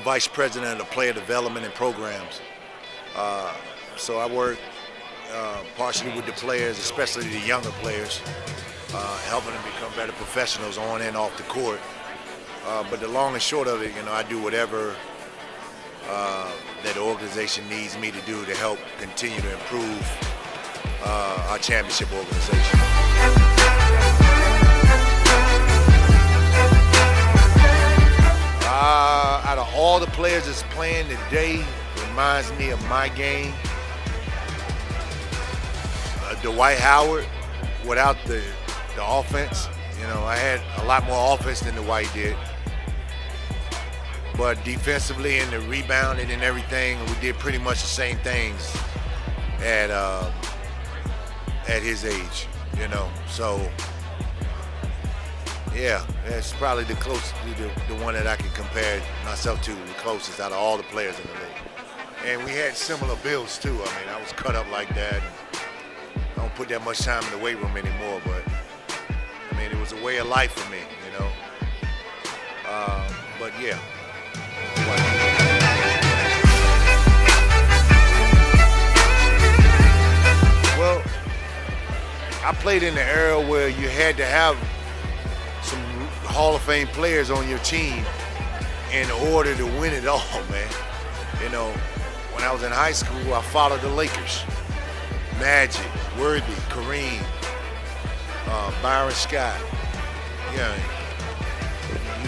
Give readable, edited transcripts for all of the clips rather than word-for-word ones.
vice president of player development and programs. So I work partially with the players, especially the younger players, helping them become better professionals on and off the court. But the long and short of it, I do whatever that the organization needs me to do to help continue to improve our championship organization. Out of all the players that's playing today, reminds me of my game. Dwight Howard, without the offense, I had a lot more offense than Dwight did. But defensively and the rebounding and everything, we did pretty much the same things at his age, So yeah, that's probably the closest, the one that I can compare myself to, the closest out of all the players in the league. And we had similar builds too. I was cut up like that. I don't put that much time in the weight room anymore, but it was a way of life for me, But yeah. Well, I played in the era where you had to have some Hall of Fame players on your team in order to win it all, man. When I was in high school, I followed the Lakers. Magic, Worthy, Kareem, Byron Scott. You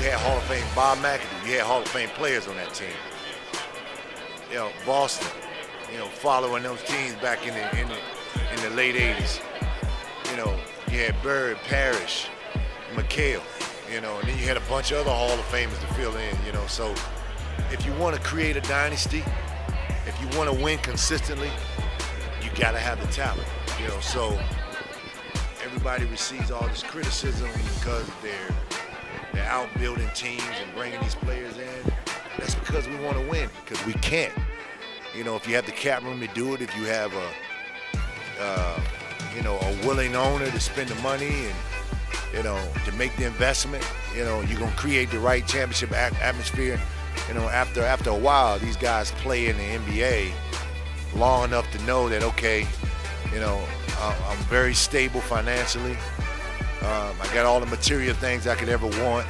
had Hall of Fame Bob McAdoo. You had Hall of Fame players on that team. Boston. Following those teams back in the late '80s. You had Bird, Parrish, McHale. And then you had a bunch of other Hall of Famers to fill in. So if you want to create a dynasty, if you want to win consistently, you got to have the talent. So everybody receives all this criticism because they're out building teams and bringing these players in. That's because we want to win, because we can't. If you have the cap room to do it, if you have a willing owner to spend the money and, to make the investment, you're going to create the right championship atmosphere. After a while, these guys play in the NBA long enough to know that, okay, I'm very stable financially. I got all the material things I could ever want.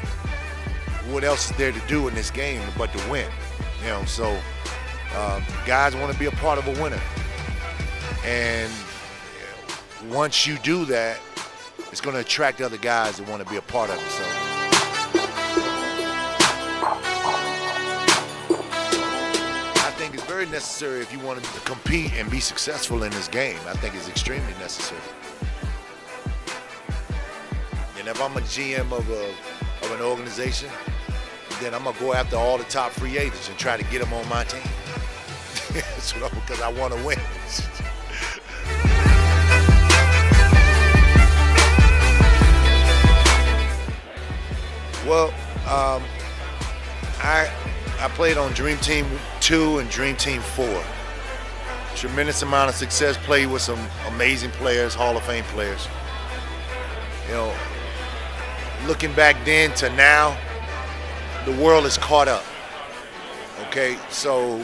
What else is there to do in this game but to win? So guys want to be a part of a winner. And once you do that, it's going to attract other guys that want to be a part of it. So I think it's very necessary if you want to compete and be successful in this game. I think it's extremely necessary. And if I'm a GM of an organization, then I'm going to go after all the top free agents and try to get them on my team. Because I want to win. Well, I played on Dream Team 2 and Dream Team 4. Tremendous amount of success, played with some amazing players, Hall of Fame players. Looking back then to now, the world is caught up. Okay, so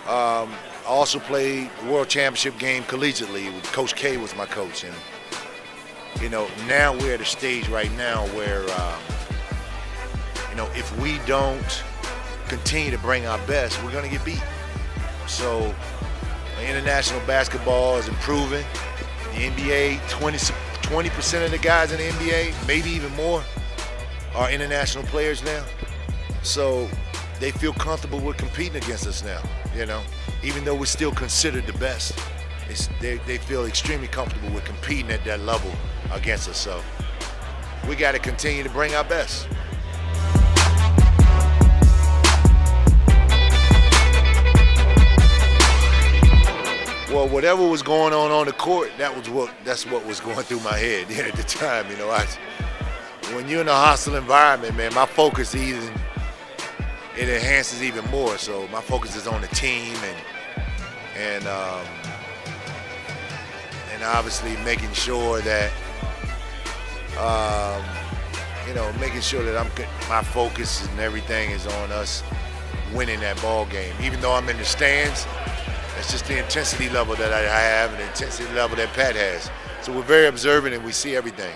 I also played the World Championship game collegiately. Coach K was my coach, and now we're at a stage right now where if we don't continue to bring our best, we're going to get beat. So international basketball is improving. The NBA, 20% of the guys in the NBA, maybe even more, are international players now. So they feel comfortable with competing against us now, even though we're still considered the best. They feel extremely comfortable with competing at that level against us. So we got to continue to bring our best. Well, whatever was going on the court, that's what was going through my head at the time. When you're in a hostile environment, man, my focus it enhances even more. So my focus is on the team and obviously making sure that my focus and everything is on us winning that ball game. Even though I'm in the stands, that's just the intensity level that I have and the intensity level that Pat has. So we're very observant and we see everything.